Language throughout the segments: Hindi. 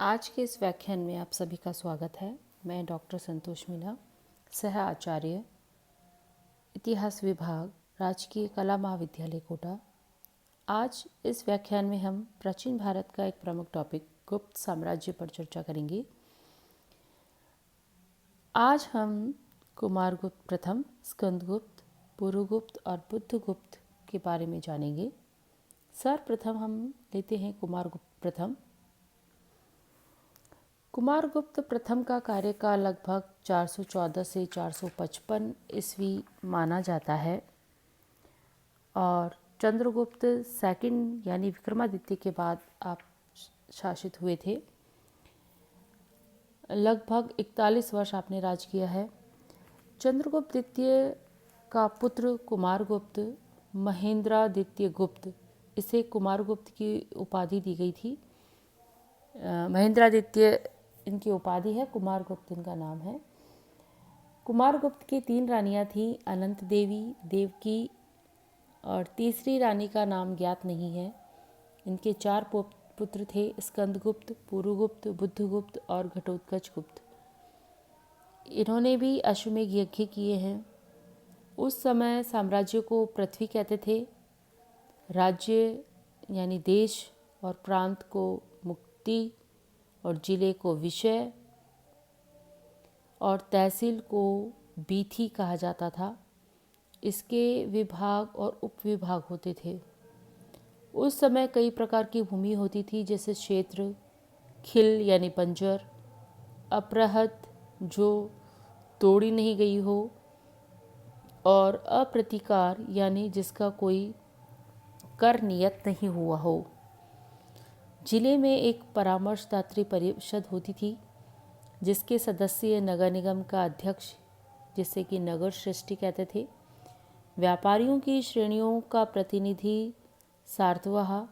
आज के इस व्याख्यान में आप सभी का स्वागत है। मैं डॉक्टर संतोष मीणा, सह आचार्य, इतिहास विभाग, राजकीय कला महाविद्यालय कोटा। आज इस व्याख्यान में हम प्राचीन भारत का एक प्रमुख टॉपिक गुप्त साम्राज्य पर चर्चा करेंगे। आज हम कुमारगुप्त प्रथम, स्कंदगुप्त, पुरुगुप्त और बुद्धगुप्त के बारे में जानेंगे। सर्वप्रथम हम लेते हैं कुमारगुप्त प्रथम। कुमारगुप्त प्रथम का कार्यकाल लगभग 414 से 455 ईस्वी माना जाता है और चंद्रगुप्त सेकंड यानी विक्रमादित्य के बाद आप शासित हुए थे। लगभग 41 वर्ष आपने राज किया है। चंद्रगुप्त द्वितीय का पुत्र कुमारगुप्त महेंद्रादित्य गुप्त, इसे कुमारगुप्त की उपाधि दी गई थी। महेंद्रादित्य इनकी उपाधि है, कुमारगुप्त इनका नाम है। कुमारगुप्त की 3 रानियां थीं, अनंत देवी, देवकी और तीसरी रानी का नाम ज्ञात नहीं है। इनके 4 पुत्र थे, स्कंदगुप्त, पुरुगुप्त, बुद्धगुप्त और घटोत्कच गुप्त। इन्होंने भी अश्वमेध यज्ञ किए हैं। उस समय साम्राज्य को पृथ्वी कहते थे, राज्य यानी देश और प्रांत को मुक्ति और जिले को विषय और तहसील को बीथी कहा जाता था। इसके विभाग और उपविभाग होते थे। उस समय कई प्रकार की भूमि होती थी, जैसे क्षेत्र, खिल यानी बंजर, अपरहत जो तोड़ी नहीं गई हो, और अप्रतिकार यानी जिसका कोई कर नियत नहीं हुआ हो। जिले में एक परामर्शदात्री परिषद होती थी, जिसके सदस्य नगर निगम का अध्यक्ष, जिसे कि नगर श्रेष्ठी कहते थे, व्यापारियों की श्रेणियों का प्रतिनिधि सार्तवाह,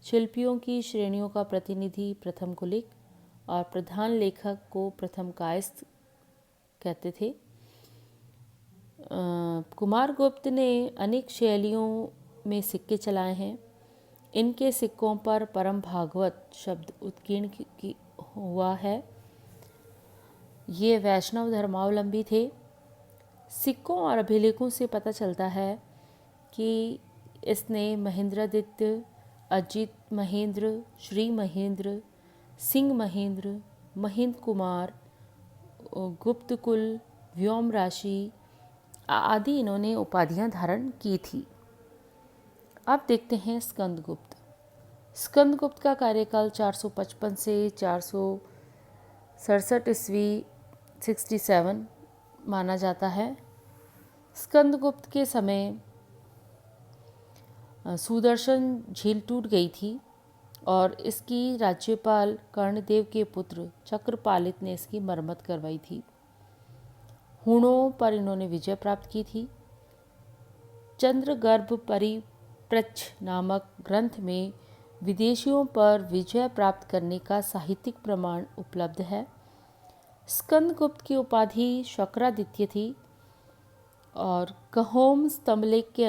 शिल्पियों की श्रेणियों का प्रतिनिधि प्रथम कुलिक और प्रधान लेखक को प्रथम कायस्थ कहते थे। कुमारगुप्त ने अनेक शैलियों में सिक्के चलाए हैं। इनके सिक्कों पर परम भागवत शब्द उत्कीर्ण हुआ है। ये वैष्णव धर्मावलंबी थे। सिक्कों और अभिलेखों से पता चलता है कि इसने महेंद्रादित्य, अजित महेंद्र, श्री महेंद्र, सिंह महेंद्र, महेंद्र कुमार, गुप्त कुल, व्योम राशि आदि इन्होंने उपाधियां धारण की थी। अब देखते हैं स्कंदगुप्त। स्कंदगुप्त का कार्यकाल 455 से 467 ईस्वी 67 माना जाता है। स्कंदगुप्त के समय सुदर्शन झील टूट गई थी और इसकी राज्यपाल कर्णदेव के पुत्र चक्रपालित ने इसकी मरम्मत करवाई थी। हुणों पर इन्होंने विजय प्राप्त की थी। चंद्रगर्भ परिप्रच्छ नामक ग्रंथ में विदेशियों पर विजय प्राप्त करने का साहित्यिक प्रमाण उपलब्ध है। स्कंदगुप्त की उपाधि शक्रादित्य थी और कहोम स्तंभलेख के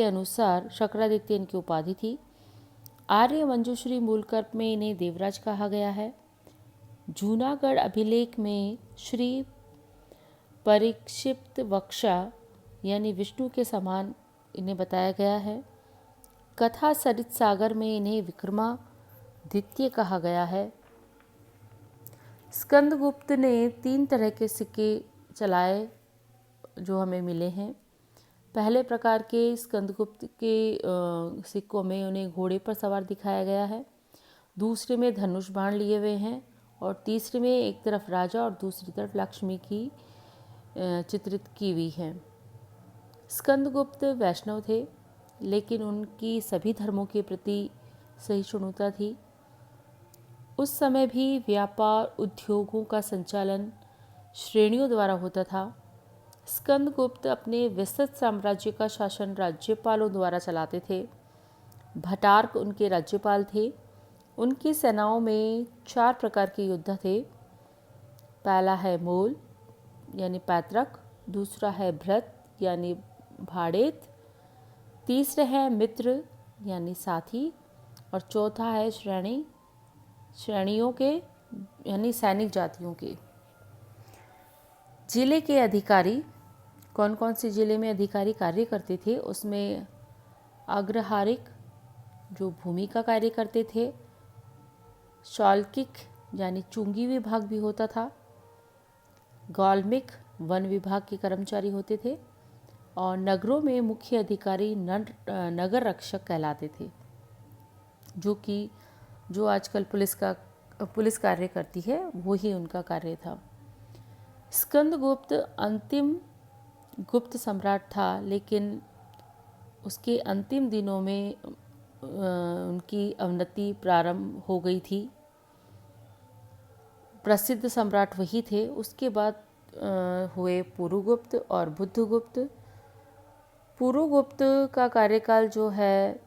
अनुसार शक्रादित्य इनकी उपाधि थी। आर्य मंजूश्री मूलकल्प में इन्हें देवराज कहा गया है। जूनागढ़ अभिलेख में श्री परिक्षिप्त वक्षा यानी विष्णु के समान इन्हें बताया गया है। कथा सरित सागर में इन्हें विक्रमादित्य कहा गया है। स्कंदगुप्त ने 3 तरह के सिक्के चलाए जो हमें मिले हैं। पहले प्रकार के स्कंदगुप्त के सिक्कों में उन्हें घोड़े पर सवार दिखाया गया है। दूसरे में धनुष बाण लिए हुए हैं और तीसरे में एक तरफ राजा और दूसरी तरफ लक्ष्मी की चित्रित की हुई है। स्कंदगुप्त वैष्णव थे, लेकिन उनकी सभी धर्मों के प्रति सहिष्णुता थी। उस समय भी व्यापार उद्योगों का संचालन श्रेणियों द्वारा होता था। स्कंदगुप्त अपने विस्तृत साम्राज्य का शासन राज्यपालों द्वारा चलाते थे। भटार्क उनके राज्यपाल थे। उनकी सेनाओं में 4 प्रकार के योद्धा थे। पहला है मोल यानी पैतृक, दूसरा है भृत यानी भाड़ेत, तीसरे हैं मित्र यानी साथी, और चौथा है श्रेणियों के यानी सैनिक जातियों के। जिले के अधिकारी, कौन कौन से जिले में अधिकारी कार्य करते थे, उसमें अग्रहारिक जो भूमि का कार्य करते थे, शौल्किक यानी चुंगी विभाग भी होता था, गौल्मिक वन विभाग के कर्मचारी होते थे, और नगरों में मुख्य अधिकारी नगर रक्षक कहलाते थे, जो आजकल पुलिस कार्य करती है वो ही उनका कार्य था। स्कंदगुप्त अंतिम गुप्त सम्राट था, लेकिन उसके अंतिम दिनों में उनकी अवनति प्रारंभ हो गई थी। प्रसिद्ध सम्राट वही थे। उसके बाद हुए पुरुगुप्त और बुद्धगुप्त। पुरुगुप्त का कार्यकाल जो है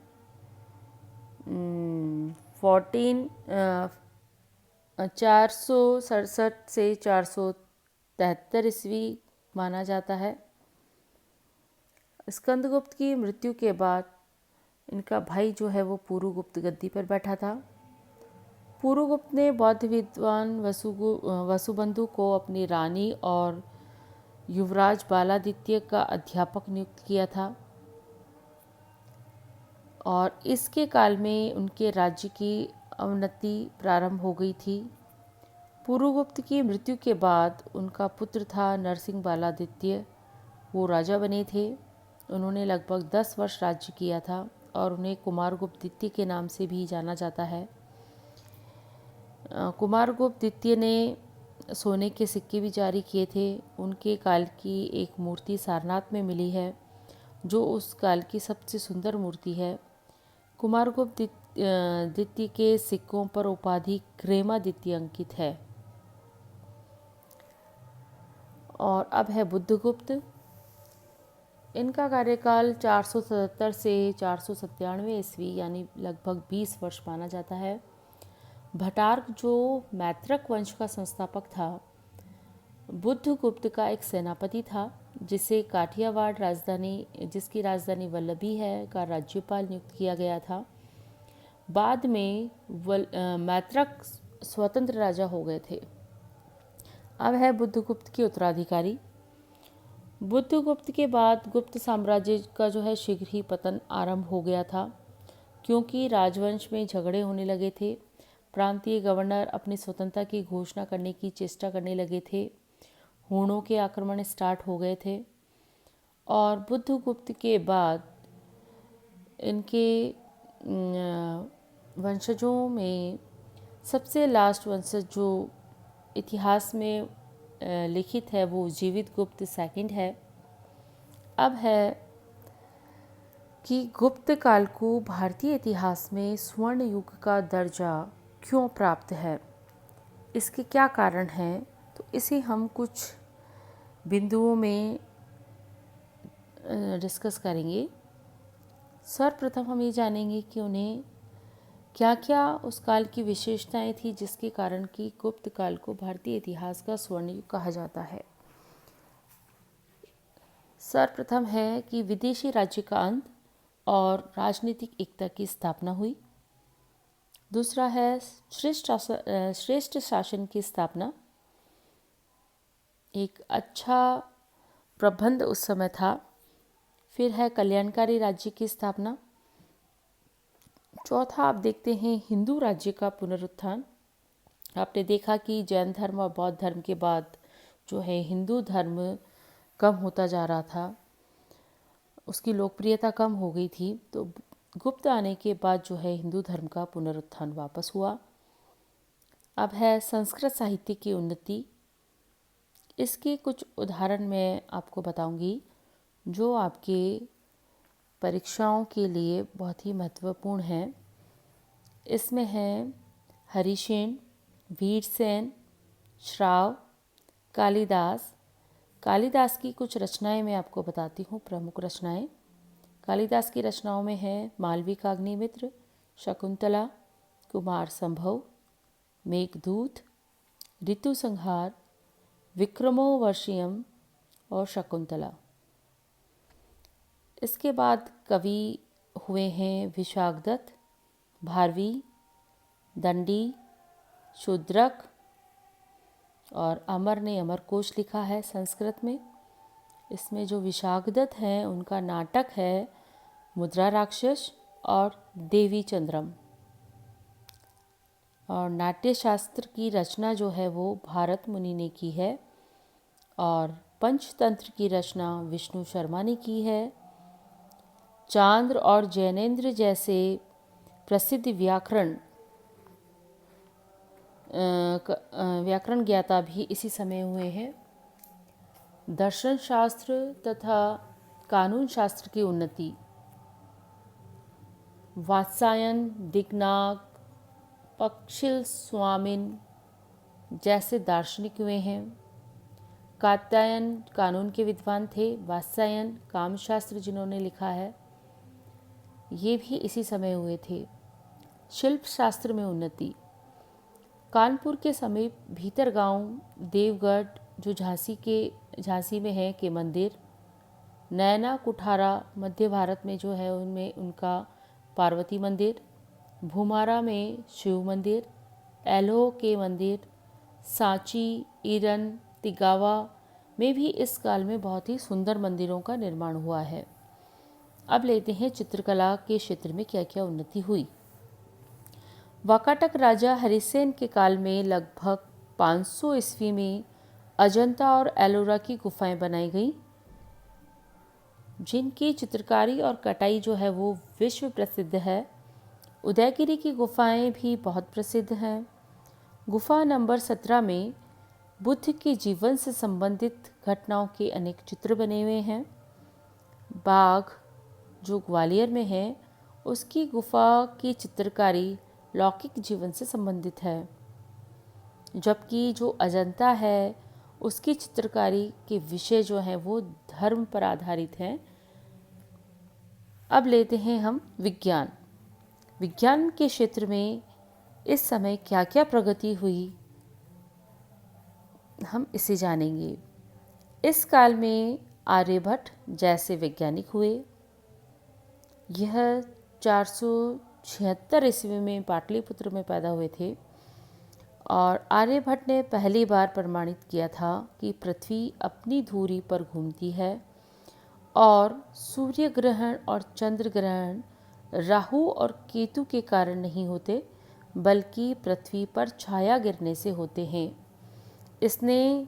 467 से 473 ईस्वी माना जाता है। स्कंदगुप्त की मृत्यु के बाद इनका भाई जो है वो पुरुगुप्त गद्दी पर बैठा था। पुरुगुप्त ने बौद्ध विद्वान वसुबंधु को अपनी रानी और युवराज बालादित्य का अध्यापक नियुक्त किया था, और इसके काल में उनके राज्य की अवनति प्रारंभ हो गई थी। पुरुगुप्त की मृत्यु के बाद उनका पुत्र था नरसिंह बालादित्य, वो राजा बने थे। उन्होंने लगभग 10 वर्ष राज्य किया था और उन्हें कुमारगुप्त द्वितीय के नाम से भी जाना जाता है। कुमारगुप्त द्वितीय ने सोने के सिक्के भी जारी किए थे। उनके काल की एक मूर्ति सारनाथ में मिली है, जो उस काल की सबसे सुंदर मूर्ति है। कुमारगुप्त द्वितीय के सिक्कों पर उपाधि क्रेमादित्य अंकित है। और अब है बुद्धगुप्त। इनका कार्यकाल 477 से 497 ईस्वी यानी लगभग 20 वर्ष माना जाता है। भटार्क जो मैत्रक वंश का संस्थापक था, बुद्धगुप्त का एक सेनापति था, जिसे काठियावाड़ जिसकी राजधानी वल्लभी है का राज्यपाल नियुक्त किया गया था। बाद में मैत्रक स्वतंत्र राजा हो गए थे। अब है बुद्धगुप्त के उत्तराधिकारी। बुद्धगुप्त के बाद गुप्त साम्राज्य का जो है शीघ्र ही पतन आरंभ हो गया था, क्योंकि राजवंश में झगड़े होने लगे थे। प्रांतीय गवर्नर अपनी स्वतंत्रता की घोषणा करने की चेष्टा करने लगे थे। हूणों के आक्रमण स्टार्ट हो गए थे, और बुद्धगुप्त के बाद इनके वंशजों में सबसे लास्ट वंशज जो इतिहास में लिखित है वो जीवित गुप्त सेकंड है। अब है कि गुप्त काल को भारतीय इतिहास में स्वर्ण युग का दर्जा क्यों प्राप्त है, इसके क्या कारण हैं, तो इसे हम कुछ बिंदुओं में डिस्कस करेंगे। सर्वप्रथम हम ये जानेंगे कि उन्हें क्या क्या उस काल की विशेषताएं थी जिसके कारण कि गुप्त काल को भारतीय इतिहास का स्वर्ण युग कहा जाता है। सर्वप्रथम है कि विदेशी राज्य का अंत और राजनीतिक एकता की स्थापना हुई। दूसरा है श्रेष्ठ शासन की स्थापना, एक अच्छा प्रबंध उस समय था। फिर है कल्याणकारी राज्य की स्थापना। चौथा आप देखते हैं हिंदू राज्य का पुनरुत्थान। आपने देखा कि जैन धर्म और बौद्ध धर्म के बाद जो है हिंदू धर्म कम होता जा रहा था, उसकी लोकप्रियता कम हो गई थी। तो गुप्त आने के बाद जो है हिंदू धर्म का पुनरुत्थान वापस हुआ। अब है संस्कृत साहित्य की उन्नति। इसके कुछ उदाहरण मैं आपको बताऊंगी जो आपके परीक्षाओं के लिए बहुत ही महत्वपूर्ण हैं। इसमें हैं हरिसेन, वीरसेन, श्राव, कालिदास। कालिदास की कुछ रचनाएं मैं आपको बताती हूँ, प्रमुख रचनाएं। कालिदास की रचनाओं में है मालविकाग्निमित्र, शकुंतला, कुमार संभव, मेघदूत, ऋतुसंहार, विक्रमोर्वशीयम और शकुंतला। इसके बाद कवि हुए हैं विशाखदत्त, भारवी, दंडी, शूद्रक, और अमर ने अमरकोश लिखा है संस्कृत में। इसमें जो विशाखदत्त हैं उनका नाटक है मुद्रा राक्षस और देवी चंद्रम। और नाट्य शास्त्र की रचना जो है वो भारत मुनि ने की है, और पंचतंत्र की रचना विष्णु शर्मा ने की है। चांद्र और जैनेन्द्र जैसे प्रसिद्ध व्याकरण ज्ञाता भी इसी समय हुए हैं। दर्शन शास्त्र तथा कानून शास्त्र की उन्नति वात्सायन, दिक्नाग, पक्षिल स्वामिन जैसे दार्शनिक हुए हैं। कात्यायन कानून के विद्वान थे। वात्सायन कामशास्त्र जिन्होंने लिखा है, ये भी इसी समय हुए थे। शिल्प शास्त्र में उन्नति कानपुर के समीप भीतरगांव, देवगढ़ जो झांसी में है के मंदिर, नैना कुठारा मध्य भारत में जो है उनमें उनका पार्वती मंदिर, भूमारा में शिव मंदिर, एल्हो के मंदिर, सांची, ईरन, तिगावा में भी इस काल में बहुत ही सुंदर मंदिरों का निर्माण हुआ है। अब लेते हैं चित्रकला के क्षेत्र में क्या क्या उन्नति हुई। वाकाटक राजा हरिसेन के काल में लगभग 500 ईस्वी में अजंता और एलोरा की गुफाएं बनाई गई, जिनकी चित्रकारी और कटाई जो है वो विश्व प्रसिद्ध है। उदयगिरी की गुफाएं भी बहुत प्रसिद्ध हैं। गुफा नंबर 17 में बुद्ध के जीवन से संबंधित घटनाओं के अनेक चित्र बने हुए हैं। बाघ जो ग्वालियर में है, उसकी गुफा की चित्रकारी लौकिक जीवन से संबंधित है, जबकि जो अजंता है उसकी चित्रकारी के विषय जो हैं वो धर्म पर आधारित हैं। अब लेते हैं हम विज्ञान के क्षेत्र में इस समय क्या क्या प्रगति हुई, हम इसे जानेंगे। इस काल में आर्यभट्ट जैसे वैज्ञानिक हुए। यह 476 ईस्वी में पाटलिपुत्र में पैदा हुए थे, और आर्यभट्ट ने पहली बार प्रमाणित किया था कि पृथ्वी अपनी धुरी पर घूमती है और सूर्य ग्रहण और चंद्र ग्रहण राहु और केतु के कारण नहीं होते, बल्कि पृथ्वी पर छाया गिरने से होते हैं। इसने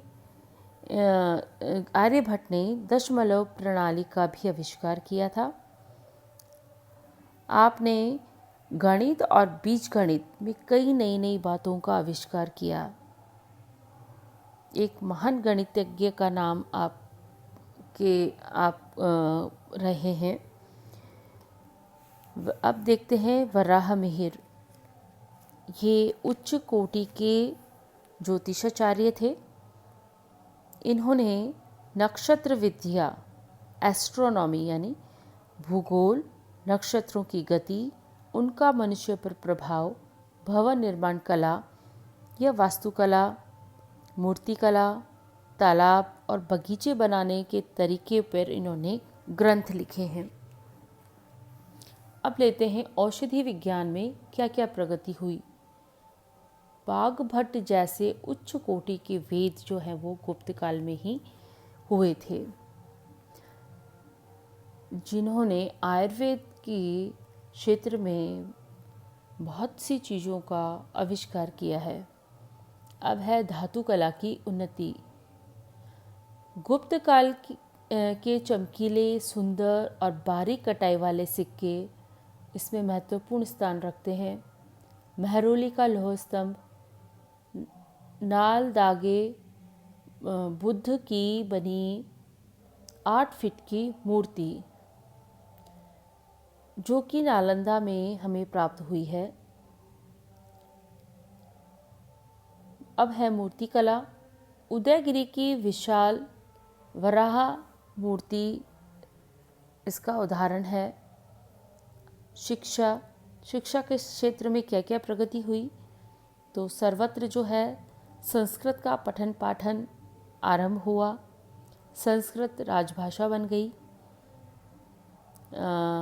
आर्यभट्ट ने दशमलव प्रणाली का भी आविष्कार किया था। आपने गणित और बीजगणित में कई नई नई बातों का आविष्कार किया। एक महान गणितज्ञ का नाम आप रहे हैं। अब देखते हैं वराह मिहिर। ये उच्च कोटि के ज्योतिषाचार्य थे। इन्होंने नक्षत्र विद्या, एस्ट्रोनॉमी यानी भूगोल, नक्षत्रों की गति, उनका मनुष्य पर प्रभाव, भवन निर्माण कला या वास्तुकला, मूर्तिकला, तालाब और बगीचे बनाने के तरीके पर इन्होंने ग्रंथ लिखे हैं। अब लेते हैं औषधि विज्ञान में क्या क्या प्रगति हुई। बाघभट्ट जैसे उच्च कोटि के वेद जो हैं वो गुप्त काल में ही हुए थे, जिन्होंने आयुर्वेद के क्षेत्र में बहुत सी चीज़ों का आविष्कार किया है। अब है धातु कला की उन्नति। गुप्त काल के चमकीले, सुंदर और बारीक कटाई वाले सिक्के इसमें महत्वपूर्ण स्थान रखते हैं। महरौली का लौह स्तंभ, नाल दागे बुद्ध की बनी 8 फीट की मूर्ति जो कि नालंदा में हमें प्राप्त हुई है। अब है मूर्ति कला। उदयगिरी की विशाल वराह मूर्ति इसका उदाहरण है। शिक्षा के क्षेत्र में क्या क्या प्रगति हुई, तो सर्वत्र जो है संस्कृत का पठन पाठन आरंभ हुआ। संस्कृत राजभाषा बन गई।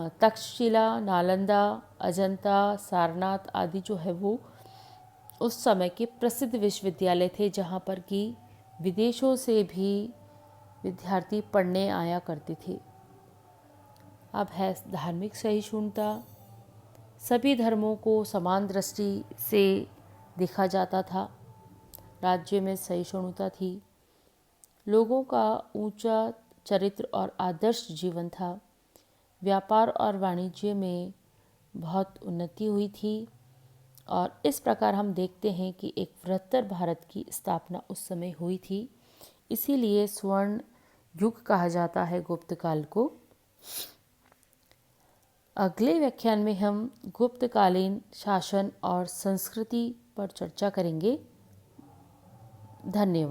तक्षशिला, नालंदा, अजंता, सारनाथ आदि जो है वो उस समय के प्रसिद्ध विश्वविद्यालय थे, जहाँ पर कि विदेशों से भी विद्यार्थी पढ़ने आया करते थे। अब है धार्मिक सहिष्णुता। सभी धर्मों को समान दृष्टि से देखा जाता था। राज्य में सहिष्णुता थी। लोगों का ऊंचा चरित्र और आदर्श जीवन था। व्यापार और वाणिज्य में बहुत उन्नति हुई थी और इस प्रकार हम देखते हैं कि एक बृहत्तर भारत की स्थापना उस समय हुई थी। इसीलिए स्वर्ण युग कहा जाता है गुप्त काल को। अगले व्याख्यान में हम गुप्तकालीन शासन और संस्कृति पर चर्चा करेंगे। धन्यवाद।